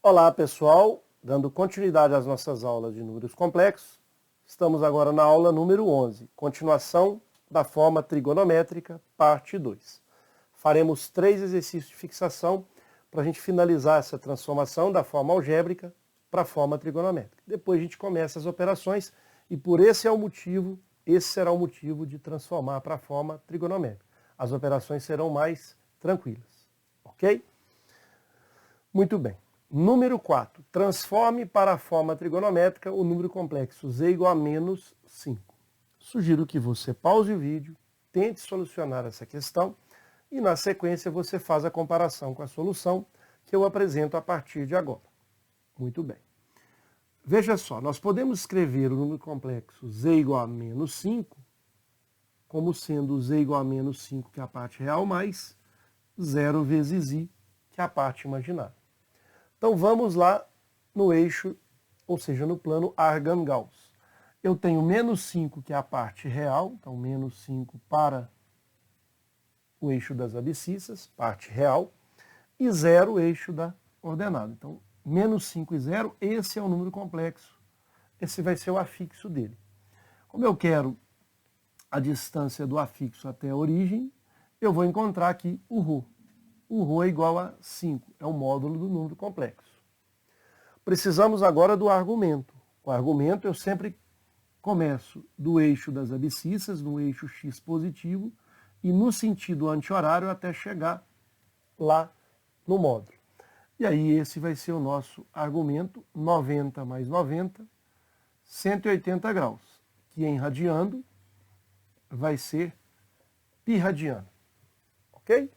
Olá pessoal, dando continuidade às nossas aulas de números complexos, estamos agora na aula número 11, continuação da forma trigonométrica, parte 2. Faremos 3 exercícios de fixação para a gente finalizar essa transformação da forma algébrica para a forma trigonométrica. Depois a gente começa as operações e esse será o motivo de transformar para a forma trigonométrica. As operações serão mais tranquilas, ok? Muito bem. Número 4. Transforme para a forma trigonométrica o número complexo z igual a menos 5. Sugiro que você pause o vídeo, tente solucionar essa questão e, na sequência, você faz a comparação com a solução que eu apresento a partir de agora. Muito bem. Veja só, nós podemos escrever o número complexo z igual a menos 5 como sendo z igual a menos 5, que é a parte real, mais 0 vezes i, que é a parte imaginária. Então vamos lá no eixo, ou seja, no plano Argand-Gauss. Eu tenho menos 5, que é a parte real, então menos 5 para o eixo das abscissas, parte real, e 0, o eixo da ordenada. Então, menos 5 e 0, esse é o número complexo. Esse vai ser o afixo dele. Como eu quero a distância do afixo até a origem, eu vou encontrar aqui o ρ. O ρ é igual a 5, é o módulo do número complexo. Precisamos agora do argumento. O argumento eu sempre começo do eixo das abscissas, no eixo x positivo, e no sentido anti-horário até chegar lá no módulo. E aí esse vai ser o nosso argumento, 90 mais 90, 180 graus, que em radiando vai ser π radiano. Ok?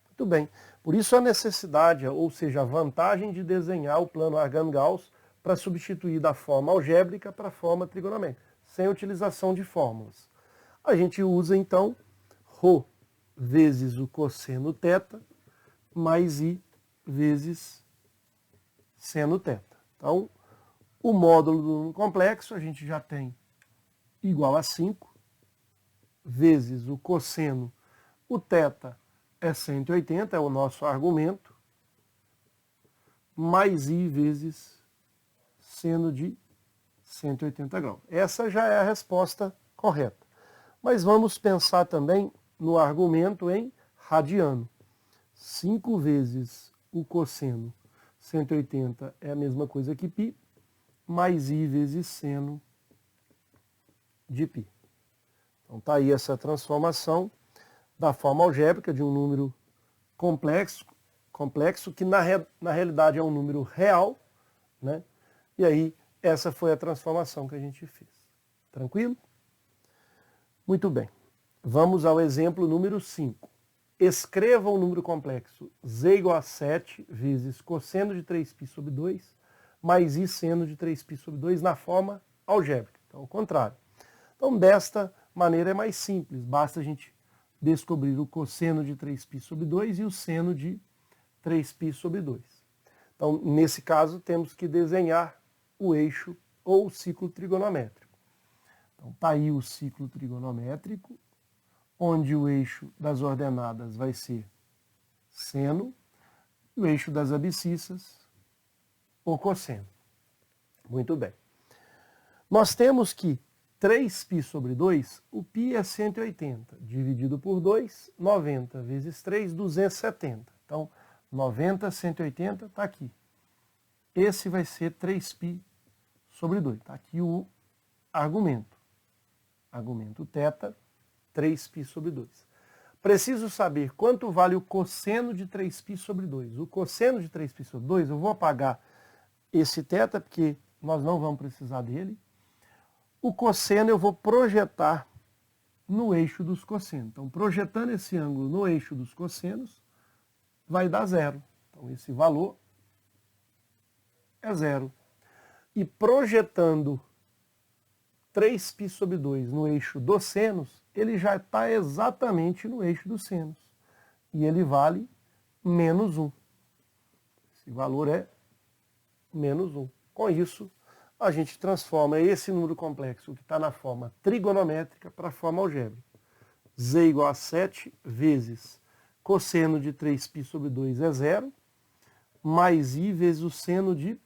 Muito bem. Por isso a necessidade, ou seja, a vantagem de desenhar o plano Argand-Gauss para substituir da forma algébrica para a forma trigonométrica, sem utilização de fórmulas. A gente usa, então, ρ vezes o cosseno θ mais i vezes seno θ. Então, o módulo do número complexo a gente já tem igual a 5, vezes o cosseno, o θ é 180, é o nosso argumento, mais i vezes seno de 180 graus. Essa já é a resposta correta. Mas vamos pensar também no argumento em radiano. 5 vezes o cosseno 180 é a mesma coisa que π, mais i vezes seno de π. Então está aí essa transformação da forma algébrica de um número complexo que na realidade é um número real, né? E aí essa foi a transformação que a gente fez. Tranquilo? Muito bem. Vamos ao exemplo número 5. Escreva o número complexo z igual a 7 vezes cosseno de 3π sobre 2 mais i seno de 3π sobre 2 na forma algébrica. Então, ao contrário. Então, desta maneira é mais simples. Basta a gente descobrir o cosseno de 3π sobre 2 e o seno de 3π sobre 2. Então, nesse caso, temos que desenhar o eixo ou o ciclo trigonométrico. Então, está aí o ciclo trigonométrico, onde o eixo das ordenadas vai ser seno, e o eixo das abscissas, o cosseno. Muito bem. Nós temos que 3π sobre 2, o π é 180, dividido por 2, 90 vezes 3, 270. Então, 90, 180, está aqui. Esse vai ser 3π sobre 2. Está aqui o argumento. Argumento θ, 3π sobre 2. Preciso saber quanto vale o cosseno de 3π sobre 2. O cosseno de 3π sobre 2, eu vou apagar esse θ, porque nós não vamos precisar dele. O cosseno eu vou projetar no eixo dos cossenos. Então, projetando esse ângulo no eixo dos cossenos, vai dar 0. Então, esse valor é 0. E projetando 3π sobre 2 no eixo dos senos, ele já está exatamente no eixo dos senos. E ele vale menos 1. Esse valor é menos 1. Com isso, a gente transforma esse número complexo que está na forma trigonométrica para a forma algébrica. Z igual a 7 vezes cosseno de 3π sobre 2 é 0, mais i vezes o seno de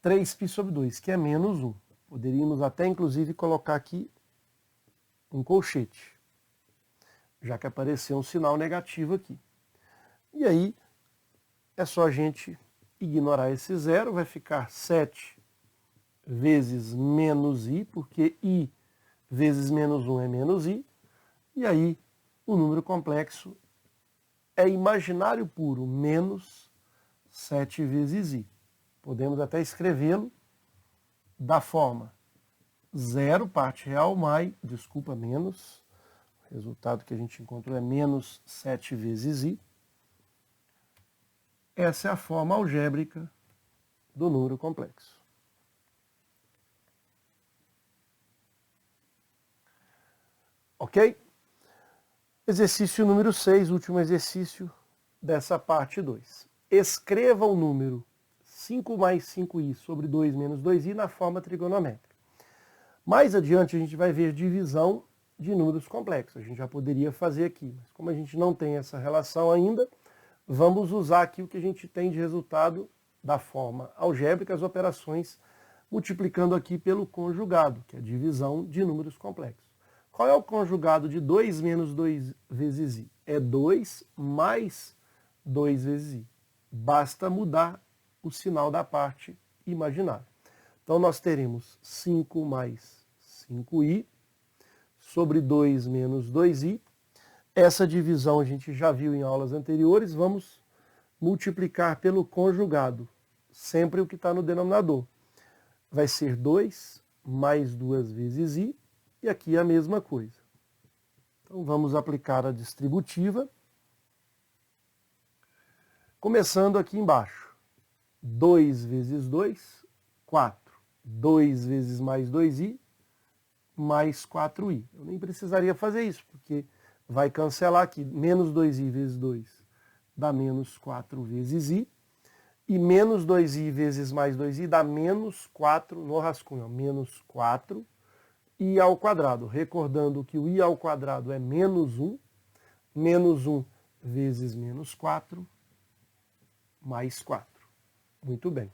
3π sobre 2, que é menos 1. Poderíamos até, inclusive, colocar aqui um colchete, já que apareceu um sinal negativo aqui. E aí, é só a gente ignorar esse zero, vai ficar 7 vezes menos i, porque i vezes menos 1 é menos i, e aí o número complexo é imaginário puro, menos 7 vezes i. Podemos até escrevê-lo da forma 0, parte real, menos, o resultado que a gente encontrou é menos 7 vezes i. Essa é a forma algébrica do número complexo. Ok? Exercício número 6, último exercício dessa parte 2. Escreva o número 5 mais 5i sobre 2 menos 2i na forma trigonométrica. Mais adiante a gente vai ver divisão de números complexos. A gente já poderia fazer aqui, mas como a gente não tem essa relação ainda, vamos usar aqui o que a gente tem de resultado da forma algébrica, as operações multiplicando aqui pelo conjugado, que é a divisão de números complexos. Qual é o conjugado de 2 menos 2 vezes i? É 2 mais 2 vezes i. Basta mudar o sinal da parte imaginária. Então nós teremos 5 mais 5i sobre 2 menos 2i. Essa divisão a gente já viu em aulas anteriores. Vamos multiplicar pelo conjugado, sempre o que está no denominador. Vai ser 2 mais 2 vezes i. E aqui a mesma coisa. Então vamos aplicar a distributiva. Começando aqui embaixo. 2 vezes 2, 4. 2 vezes mais 2i, mais 4i. Eu nem precisaria fazer isso, porque vai cancelar aqui. Menos 2i vezes 2 dá menos 4 vezes i. E menos 2i vezes mais 2i dá menos 4 no rascunho. Menos 4 i ao quadrado. Recordando que o i ao quadrado é menos 1. Menos 1 vezes menos 4, mais 4. Muito bem.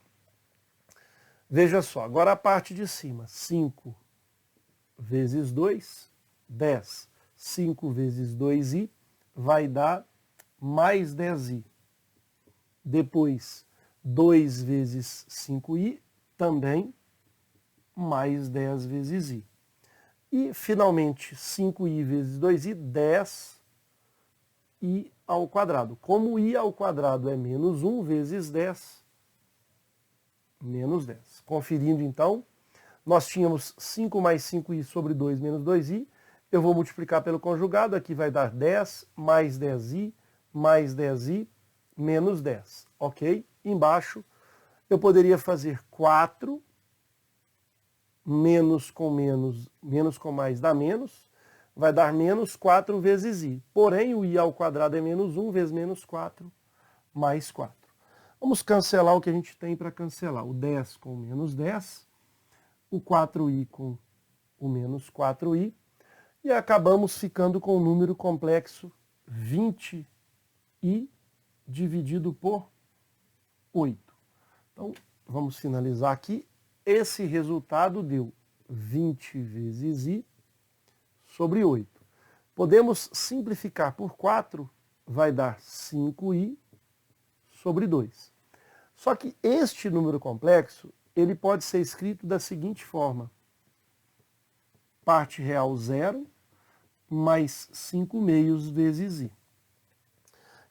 Veja só, agora a parte de cima. 5 vezes 2, 10. 5 vezes 2i vai dar mais 10i. Depois, 2 vezes 5i, também mais 10 vezes i. E, finalmente, 5i vezes 2i, 10i ao quadrado. Como i ao quadrado é menos 1 vezes 10, menos 10. Conferindo, então, nós tínhamos 5 mais 5i sobre 2 menos 2i. Eu vou multiplicar pelo conjugado, aqui vai dar 10 mais 10i, mais 10i, menos 10. Ok? Embaixo, eu poderia fazer 4, menos com mais dá menos, vai dar menos 4 vezes i. Porém, o i ao quadrado é menos 1 vezes menos 4, mais 4. Vamos cancelar o que a gente tem para cancelar. O 10 com o menos 10, o 4i com o menos 4i, e acabamos ficando com o número complexo 20i dividido por 8. Então, vamos finalizar aqui. Esse resultado deu 20 vezes i sobre 8. Podemos simplificar por 4, vai dar 5i sobre 2. Só que este número complexo, ele pode ser escrito da seguinte forma. Parte real 0, mais 5 meios vezes i.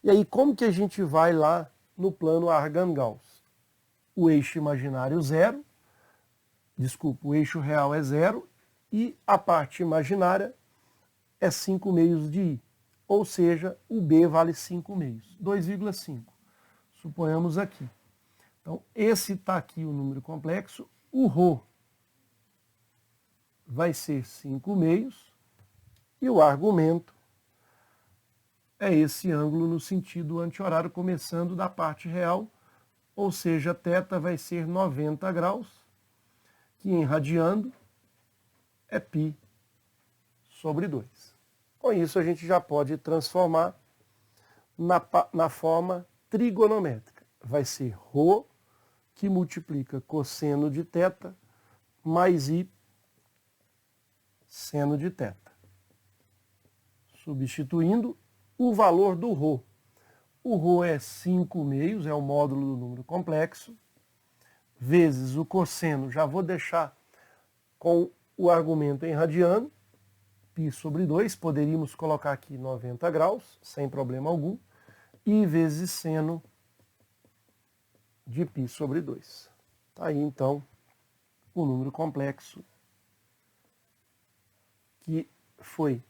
E aí, como que a gente vai lá no plano Argand-Gauss? O eixo imaginário 0, o eixo real é 0, e a parte imaginária é 5 meios de i. Ou seja, o b vale 5 meios, 2,5. Suponhamos aqui. Então, esse está aqui o número complexo. O ρ vai ser 5 meios. E o argumento é esse ângulo no sentido anti-horário, começando da parte real. Ou seja, θ vai ser 90 graus, que em radiando é π sobre 2. Com isso, a gente já pode transformar na forma trigonométrica. vai ser ρ, que multiplica cosseno de θ, mais I, seno de θ. Substituindo o valor do ρ. O ρ é 5/2, é o módulo do número complexo, vezes o cosseno, já vou deixar com o argumento em radiano, π/2, poderíamos colocar aqui 90 graus, sem problema algum, e vezes seno de π/2. Está aí, então, o número complexo que foi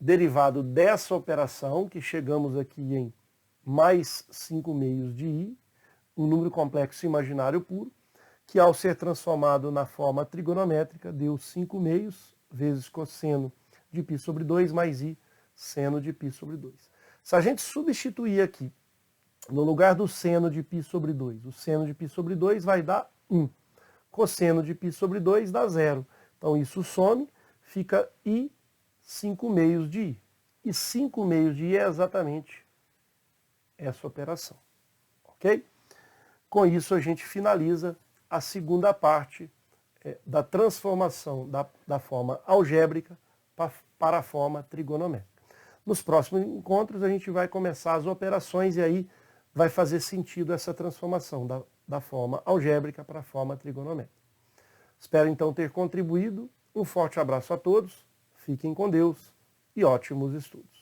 derivado dessa operação, que chegamos aqui em mais 5/2 de I, um número complexo imaginário puro, que ao ser transformado na forma trigonométrica, deu 5/2 vezes cosseno de π/2 mais I, seno de π/2. Se a gente substituir aqui, no lugar do seno de π/2, o seno de π/2 vai dar 1. Cosseno de π/2 dá 0. Então isso some, fica I 5/2 de I. E 5/2 de I é exatamente essa operação. Ok? Com isso a gente finaliza a segunda parte da transformação da forma algébrica para a forma trigonométrica. Nos próximos encontros a gente vai começar as operações e aí vai fazer sentido essa transformação da forma algébrica para a forma trigonométrica. Espero então ter contribuído. Um forte abraço a todos, fiquem com Deus e ótimos estudos.